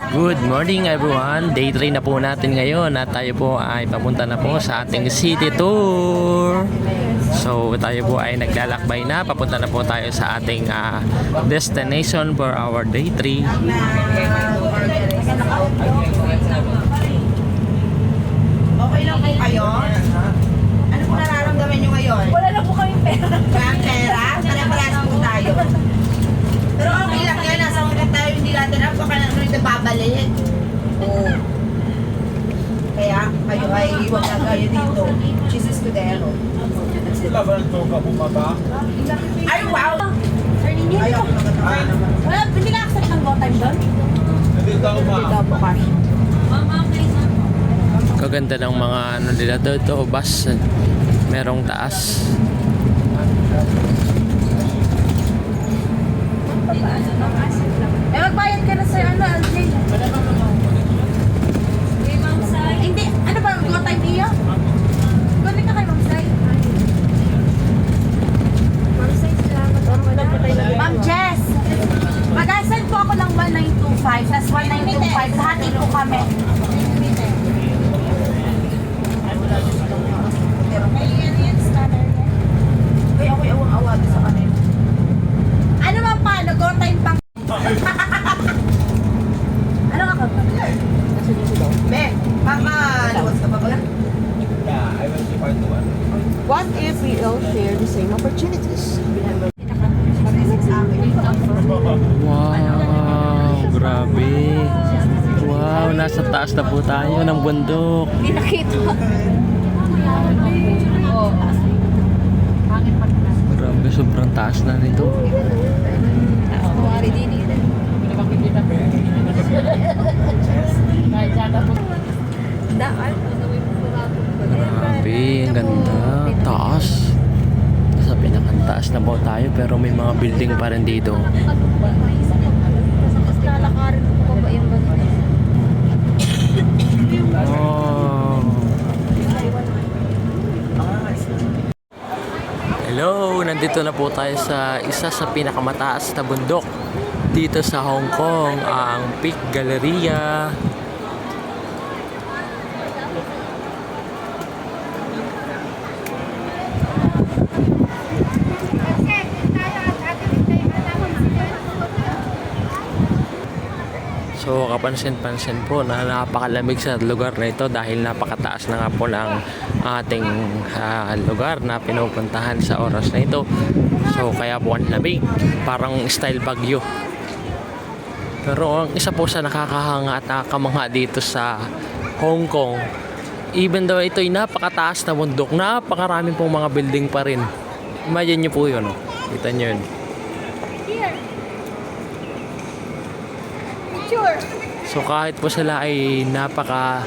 Good morning everyone. Day 3 na po natin ngayon at tayo po ay papunta na po sa ating city tour. So tayo po ay naglalakbay na. Papunta na po tayo sa ating destination for our day 3. Okay lang po kayo? Ano po nararamdaman nyo ngayon? Wala na po kami pera. Walang pera? Pare-parehas po tayo. Pero okay lang yan. Nasa hanggang tayo hindi natin ang baka na rin babalik. Oo. Kaya kayo ay iwag na kayo dito. Cheese Escudero. Wala ba ng toga bumaba? Ay, wow! Sir, ninyo? Ayaw ko naman Wala, hindi na-accept ng go time doon? Hindi daw Hindi daw po cash. Kaganda ng mga ano nila dito, bus. Merong taas. Magbayad ka na sir, Aljay? Hindi, ano ba, go time niyo? Gano'n ka kay Ma'am Sai? Ma'am Jess, mag-assign po ako lang 1925, plus 1925, lahat po kami. Kaya ako'y awang-awado sa kanila. Ano man paano, go time pang... Ano ka ba? Be, makaluwas ka pa ba? Yeah, I will see part 1. What if we all share the same opportunities? Wow, grabe. Wow, nasa taas na po tayo ng bundok. Hindi nakita. Grabe, sobrang taas na nito. Grabe, ang ganda. Taas. Sa pinakataas na po tayo pero may mga building pa rin dito. Lalakarin ko pa ba yung ganito? Oh. Hello, nandito na po tayo sa isa sa pinakamataas na bundok dito sa Hong Kong, ang Peak Galleria. So kapansin-pansin po na napakalamig sa lugar na ito dahil napakataas na nga po ng ating lugar na pinupuntahan sa oras na ito. So kaya po ang lamig, parang style Bagyo. Pero ang isa po sa nakakahanga at nakakamangha dito sa Hong Kong, even though ito'y napakataas na bundok, napakarami pong mga building pa rin. Imagine nyo po yun, oh. Kita nyo yun. So kahit po sila ay napaka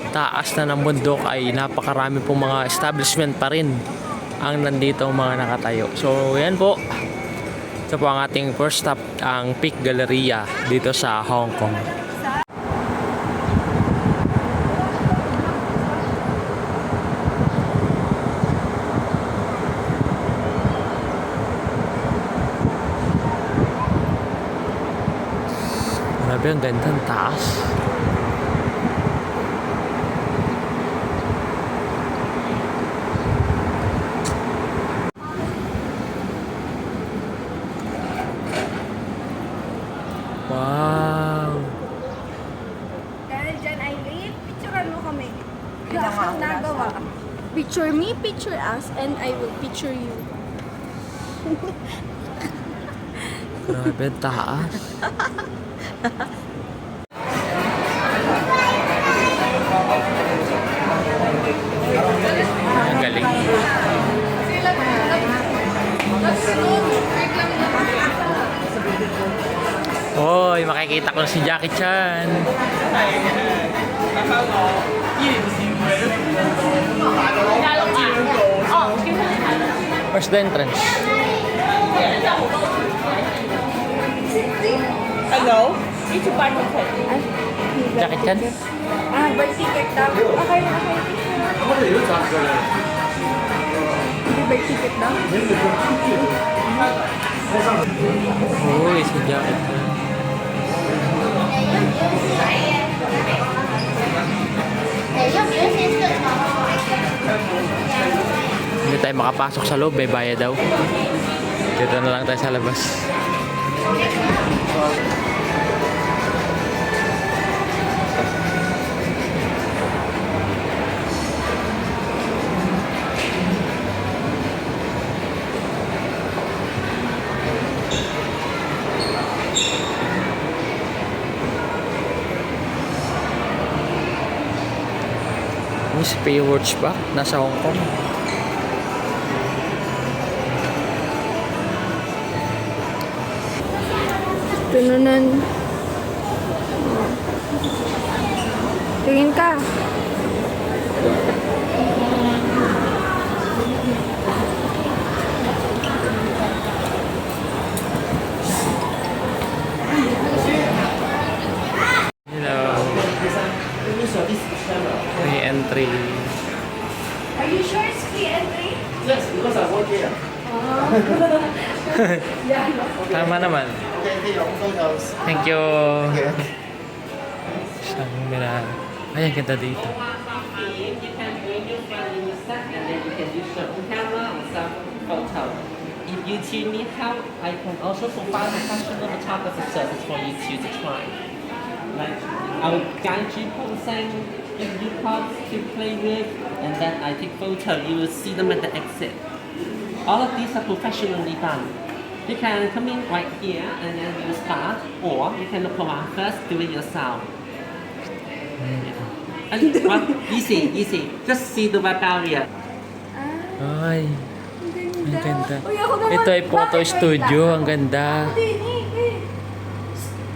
taas na ng bundok, ay napakarami pong mga establishment pa rin ang nandito mga nakatayo. So yan po. Ito po ang ating first stop, ang Peak Galleria dito sa Hong Kong. Grabe, ang ganda, ang taas. Wow. Dahil dyan, Eileen, picturean mo kami. Kailangan Lahat ako nagawa. Picture me, picture us, and I will picture you. Grabe, ang taas. Ang galing. Hoy, makikita ko na si Jackie Chan. Where's the entrance? Hello? Jackie Chan? Birth ticket daw. Okay, okay. Hindi birth ticket daw? Uy, si Jackie Chan. tayo makapasok sa loob, may bayad daw. Dito na lang tayo sa labas. Miss Baywatch ba? Nasa Hong Kong. Tununan. Tingin ka. Hello. Free entry. Are you sure it's free entry? Yes, because I work here. Tama naman. Okay, take your photos. Thank you. Okay. Isang mirada. Ay, ang ganda dito. You can bring your phone in your set and then you can use your own camera or some photo. If you two need help, I can also provide a professional photography service for you two to try. Like, I'll guide you posing, give you props to play with, and then I take photo. You will see them at the exit. All of these are professionally done. You can come in right here and then you start, or you can look around first, do it yourself. And, well, easy. Just see the web area. Ay, ang ganda. Uy, ako naman. Ito ay photo Bakit studio. wait Ang ganda. lang?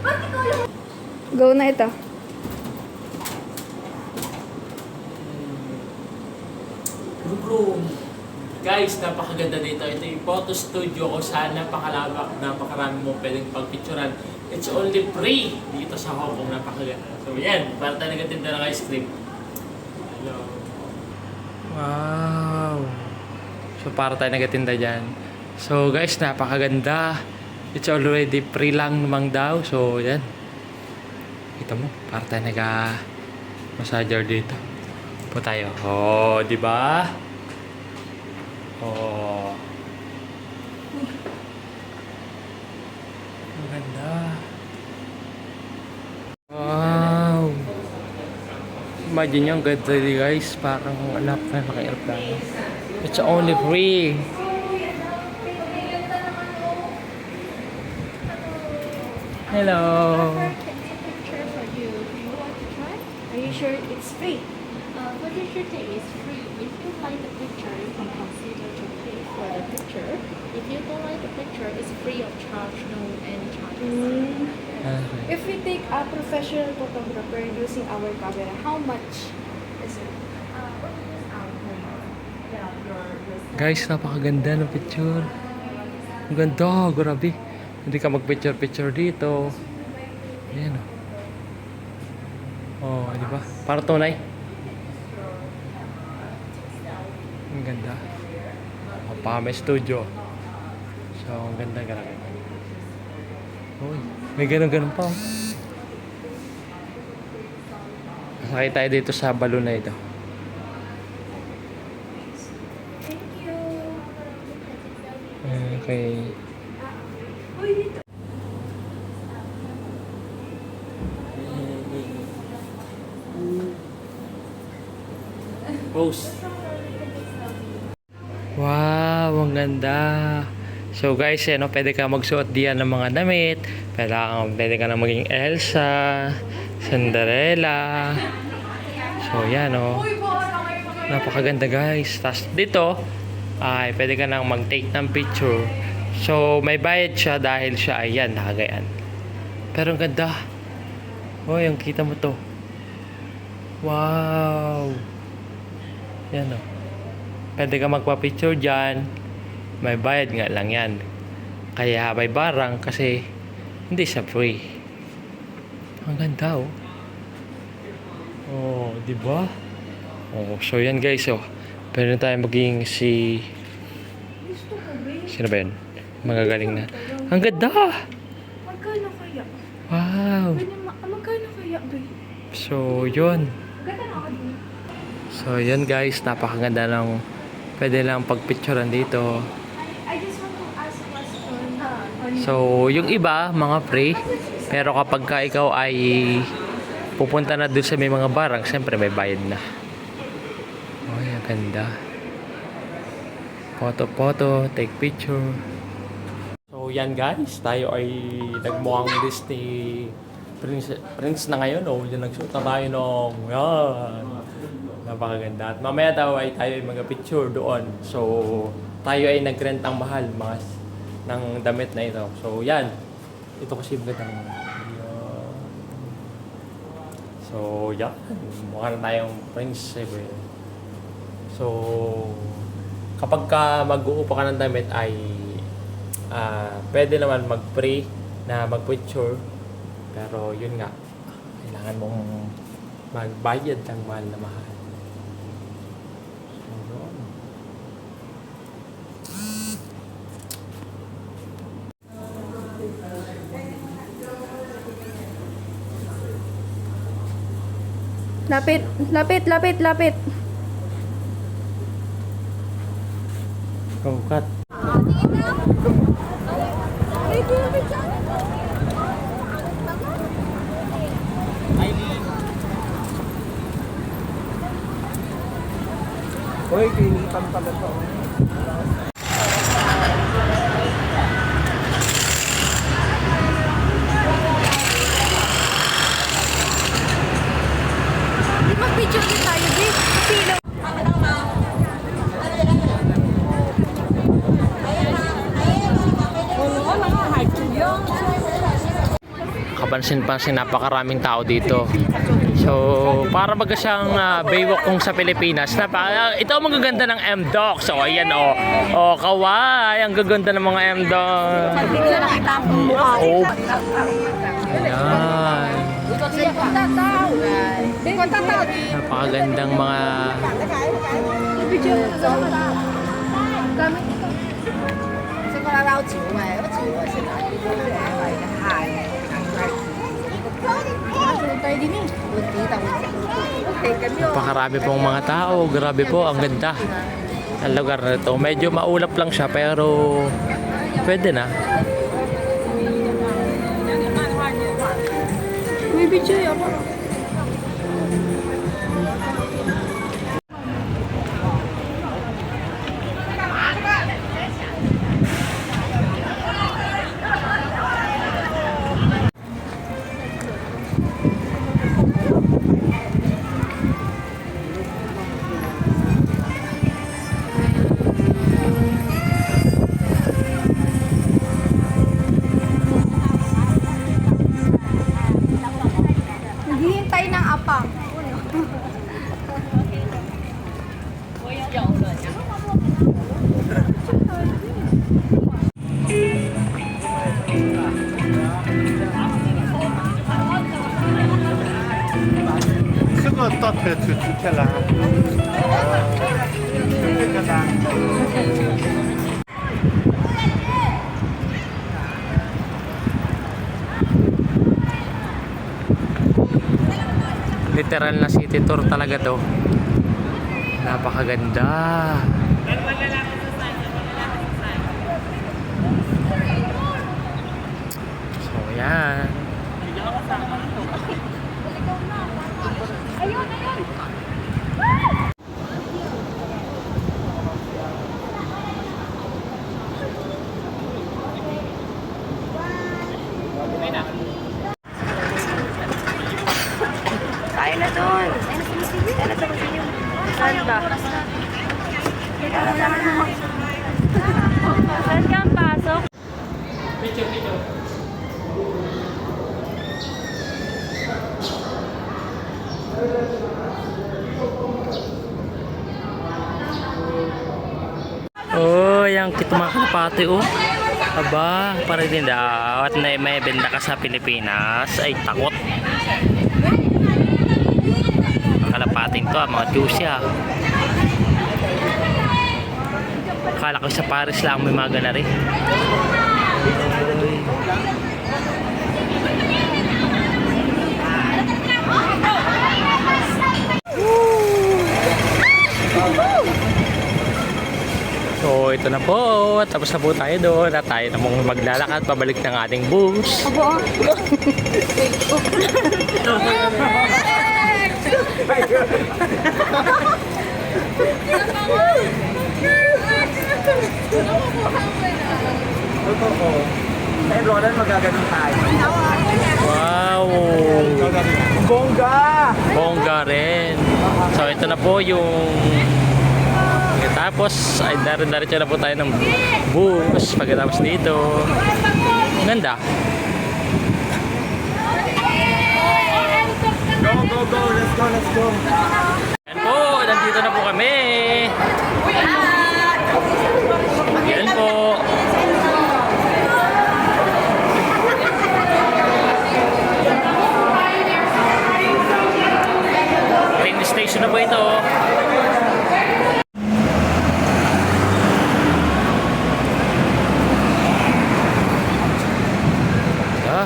Ba't ikaw lang? Go na ito. Guys, napakaganda dito. Ito yung photo studio ko saan napakalawak, napakarami mo pwedeng pagpicturan. It's only free dito sa Hong Kong. Napakaganda. So yan, para tayo nagatinda ng ice cream. Hello. Wow. So para tayo nagatinda dyan. So guys, napakaganda. It's already free lang namang daw. So yan. Kita mo, para tayo massager dito. Po tayo. Oh, di ba? Oh. Ang ganda. Wow. Imagine nyo, ang ganda dito guys. Parang anak na naka-airplane. It's only free. Hello. Picture for you. Do you want to try? Are you sure it's free? Photo shooting is free. If you like the picture, you can consider to pay for the picture. If you don't like the picture, it's free of charge, no any charges. Okay. If we take a professional photographer using our camera, how much is it? Guys, napakaganda ng picture. Ang ganda, grabe. Hindi ka mag-picture-picture dito. Ayan o. Oh, di ba? Para tunay. Ang ganda. Pame studio. So, ang ganda, grabe. Uy, may ganun-ganun pa. Sakay tayo dito sa balon na ito. Okay. Pose. Wow, ang ganda. So guys, pwede ka magsuot diyan ng mga damit. Pwede ka na maging Elsa, Cinderella. So yan napakaganda guys. Tapos dito, ay pwede ka nang mag-take ng picture. So may bayad siya dahil siya ayan, nakagayan. Pero ang ganda. Oh, yung kita mo to. Wow. Yan pwede ka magpa-picture dyan. May bayad nga lang yan. Kaya may barang kasi hindi siya free. Ang ganda Oh, di ba? Oh, so yan guys pwede na tayo maging sino ba yun? Magagaling na. Ang ganda! Magkano kaya? Wow! Magkano kaya, babe? So, yun. Ganda na ako din. So, yun guys. Napakaganda ng Pwede lang pagpicturean dito. I just want to ask a question. So, yung iba, mga free. Pero kapag ka ikaw ay pupunta na doon sa may mga barang, siyempre may bayad na. Ay, ang ganda. Photo, take picture. So, yan guys. Tayo ay nagmukhang Disney Prince na ngayon. Oh, yan nagsuot na tayo nung yan. Napakaganda. At mamaya daw ay tayo ay mag-picture doon. So, tayo ay nag-rent ang mahal mga ng damit na ito. So, yan. Ito kasi magandang so, yan. Mukha na tayong prince. So, kapag ka mag-uupa ka ng damit ay pwede naman mag-free na mag-picture. Pero yun nga, kailangan mong magbayad ng mahal na mahal. So, yun. Lapit, lapit, lapit, lapit. Go, cut. Uy, kinitan pala to. Di mag-video din tayo, di? Sino? Kapansin-pansin, napakaraming tao dito. So, para baga siyang Baywalk kung sa Pilipinas. Ito ang magaganda ng M-Doc. So, ayan o. Oh, kaway. Ang gaganda ng mga M-Doc. Oh. Ayan. Napakagandang mga... Napakarami pong mga tao. Grabe po, ang ganda ang lugar na ito. Medyo maulap lang siya pero pwede na. May video ako. Naghihintay ng apang. Sugot tot ke tutela. Literal na city tour talaga to. Napakaganda. So, yan. Tayo na doon. Tayo na sa museum. Saan ba? Saan ka ang pasok? Oh, yung kit mga kalapati oh. Aba, para din daw at na may benta ka sa Pilipinas ay takot. Ang kalapating to, mga juicy ah. Akala ko sa Paris lang may mga ganari. So, ito na po. Tapos na po tayo doon. At tayo na mong maglalakad pabalik ng ating bus. Totoo. Sa Roland, magaganon tayo. Wow! Bongga! Bongga rin. So, ito na po yung... Tapos, ay darin-darin na po tayo ng bus. Pagkatapos dito. Ganda. Go, go, go! Let's go, let's go! Yan po, nandito na po kami. Yan po. Train station na po ito. Ah.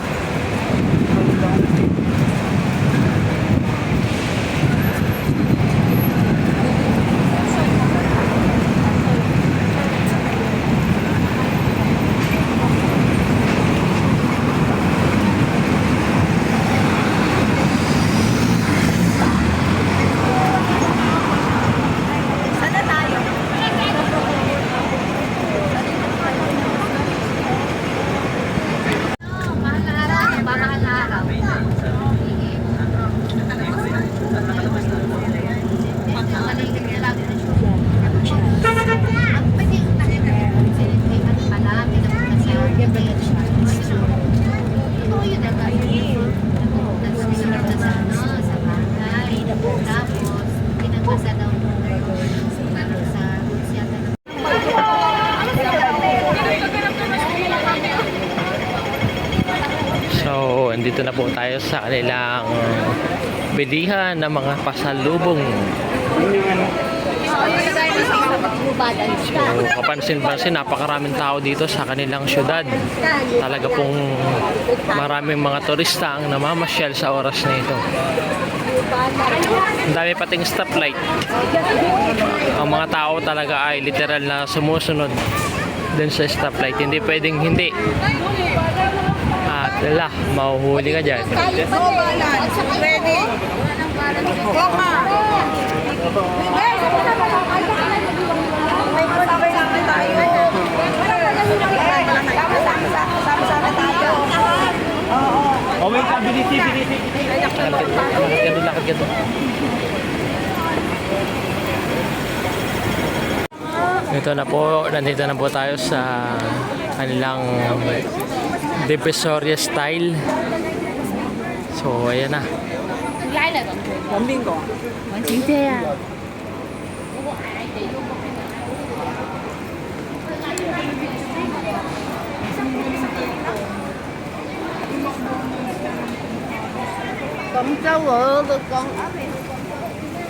So, andito na po tayo sa kanilang bilihan ng mga pasalubong. So, kapansin-pansin, napakaraming tao dito sa kanilang syudad. Talaga pong maraming mga turista ang namamasyal sa oras na ito. Ang dami pating stoplight. Ang mga tao talaga ay literal na sumusunod dun sa stoplight. Hindi pwedeng hindi. At wala, mahuhuli ka dyan. Ready? Goma! May cover naman tayo. Sama-sama tayo. Oh, wait, ability. Lakad ka doon. Ito na po, nandito na po tayo sa kanilang Divisoria style. So, ayan na.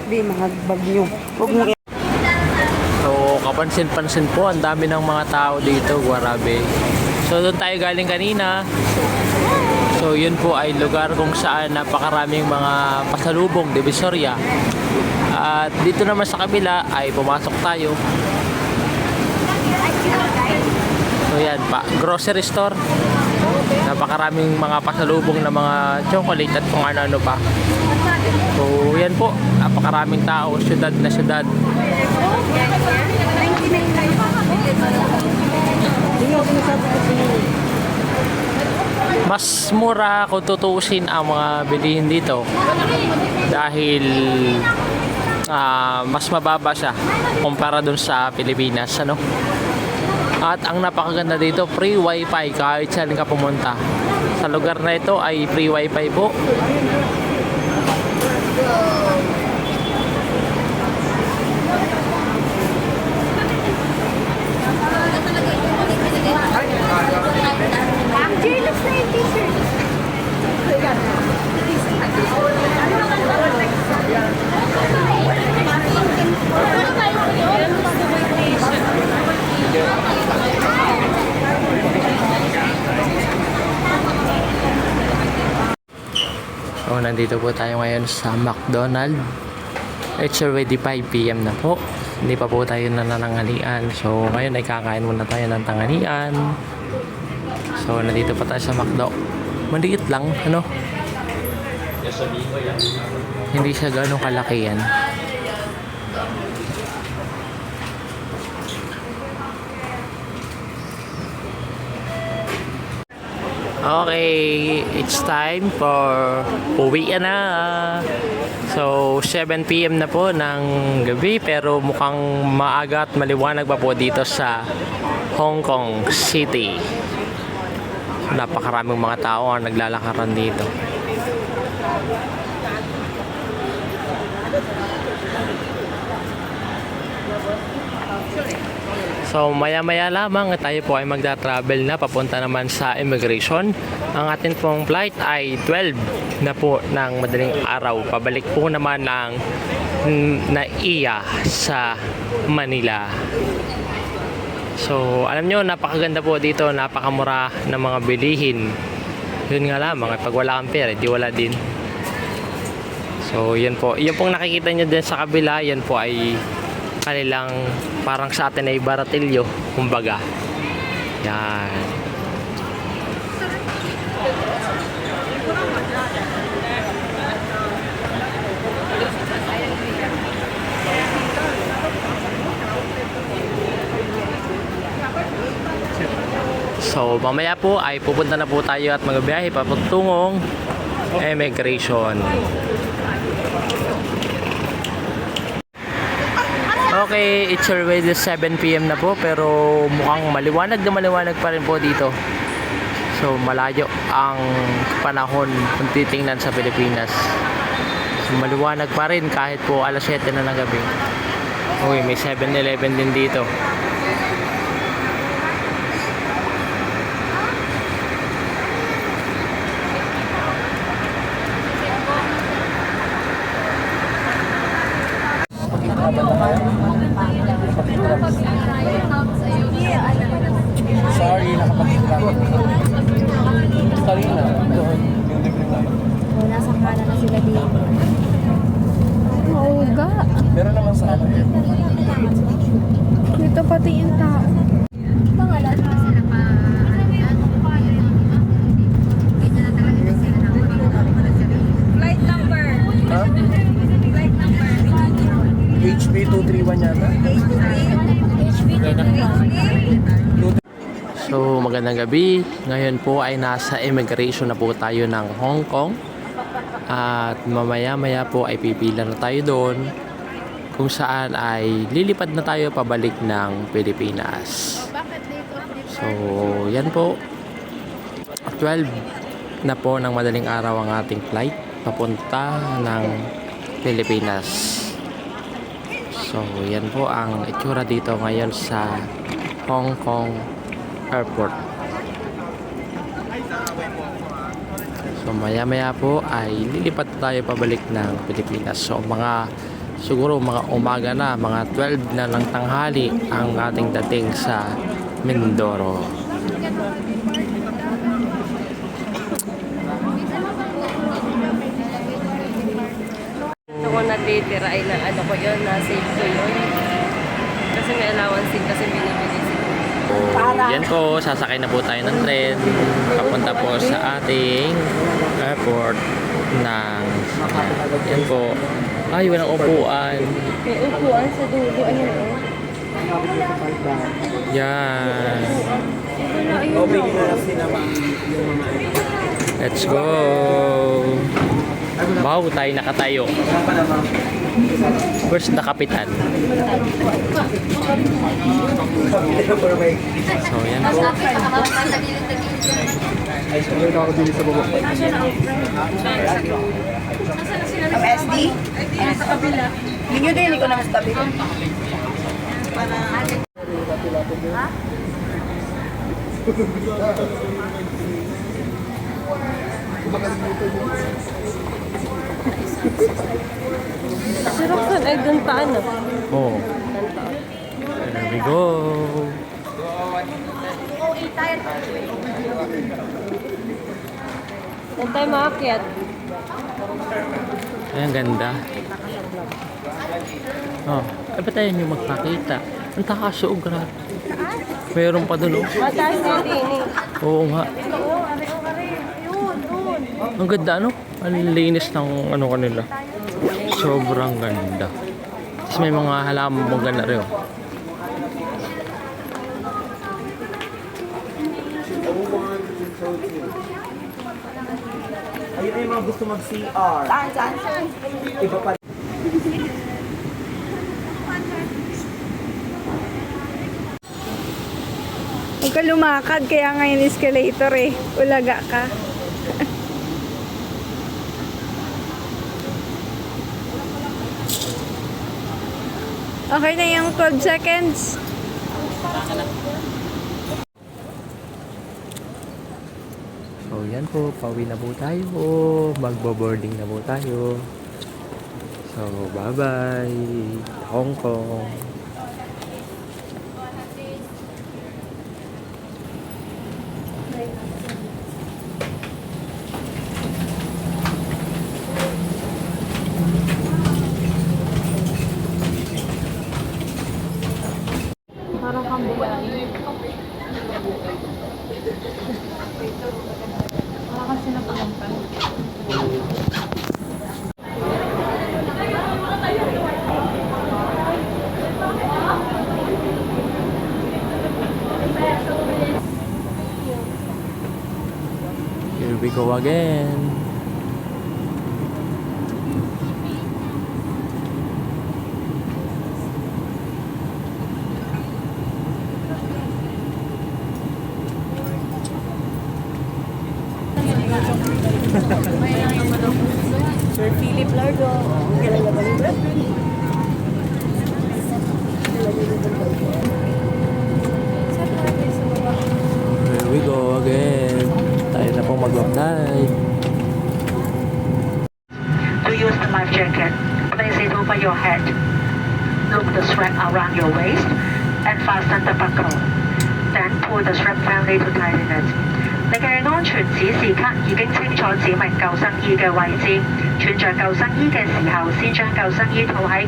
Di, mga bagyo. Huwag mo So, kapansin-pansin po, ang dami ng mga tao dito, Guarabe. So, doon tayo galing kanina. So, yun po ay lugar kung saan napakaraming mga pasalubong, Divisoria. At dito naman sa kabila ay pumasok tayo. So, yan pa. Grocery store. Napakaraming mga pasalubong na mga chocolate at kung ano-ano pa. So, yan po. Napakaraming tao. Syudad na syudad. Mas mura kung tutuusin ang mga bilihin dito. Dahil mas mababa siya kumpara dun sa Pilipinas. Ano? At ang napakaganda dito, free wifi kahit saan ka pumunta. Sa lugar na ito ay free wifi po. So, nandito po tayo ngayon sa McDonald's. It's already 5 PM na po. Hindi pa po tayo nananghalian. So ngayon ay kakain muna tayo ng tanghalian. So nandito pa tayo sa McDo. Maliit lang, ano? Hindi siya gano'ng kalaki yan. Okay, it's time for uwi na. So, 7 PM na po ng gabi pero mukhang maaga at maliwanag pa po dito sa Hong Kong City. Napakaraming mga tao ang naglalakaran dito. So maya-maya lamang tayo po ay magda-travel na papunta naman sa immigration. Ang atin pong flight ay 12 na po ng madaling araw. Pabalik po naman ng NAIA sa Manila. So alam nyo, napakaganda po dito, napakamura ng mga bilihin. Yun nga lamang, pag wala kang pera, di wala din. So yun po, yun pong nakikita nyo din sa kabila, yan po ay kanilang parang sa atin ay baratilyo, kumbaga. Yan. So mamaya po ay pupunta na po tayo at magbiyahe papatungong immigration. Okay, it's already 7 PM na po pero mukhang maliwanag na maliwanag pa rin po dito. So malayo ang panahon kung titingnan sa Pilipinas. So, maliwanag pa rin kahit po alas 7 na ng gabi. Uy, may 7-Eleven din dito. Sorry, nakapagkita ako. Sorry na. Nasa kanan na sila dito. Mauga. Meron naman sa ano. Dito pati yung tao. Pangalan. Flight number. Ha? Flight number. HB 231 yata. So magandang gabi. Ngayon po ay nasa immigration na po tayo ng Hong Kong. At mamaya-maya po ay pipila na tayo doon kung saan ay lilipad na tayo pabalik ng Pilipinas. So yan po. 12 na po ng madaling araw ang ating flight papunta ng Pilipinas. So yan po ang itsura dito ngayon sa Hong Kong Airport. So maya-maya po ay lilipat tayo pabalik ng Pilipinas. So siguro mga umaga na, mga 12 na ng tanghali ang ating dating sa Mindoro. Ako natitira ay na ano ko yun, na-save ko yun. Kasi may allowance din kasi binibili sila. Yan po, sasakay na po tayo ng tren papunta po sa ating airport ng yan po. Ay, walang upuan. May upuan sa dulo, ayun o. Yan. Okay na lang sila Let's go. Wow, tayo nakatayo. Where's the kapitan? So, yan po. Ang SD? Hindi nyo din, ko naman sa tabi. Si Roxanne ay doon pa ano? Oh. There we go. Doon tayo maakyat. Ay, ang ganda. Oh. ba't tayo nyo magpakita? Ang takas oh, grabe. Meron pa dun oh. Mataas na din eh. Oo nga. Ang ganda ano? Ang linis ng ano kanila. Sobrang ganda. Tapos may mga halaman pang ganda rin oh. Ayun ay mga gusto mag-CR. Saan? Iba pa. Huwag ka lumakad, kaya ngayon escalator eh. Ulaga ka. Okay na yung 12 seconds. So yan po, pauwi na po tayo. Magbo-boarding na po tayo. So bye-bye. Hong Kong. Parang kang buwan. Parang kasi napalampan. Here we go again. Sir Philip Largo. Here we go again. Tayo na po mag-apply. To use the life jacket, place it over your head. Loop the strap around your waist and fasten the buckle. Then pull the strap firmly to tighten it. 你嘅安全指示卡已經清楚指明救生衣嘅位置，穿着救生衣嘅時候，先將救生衣套喺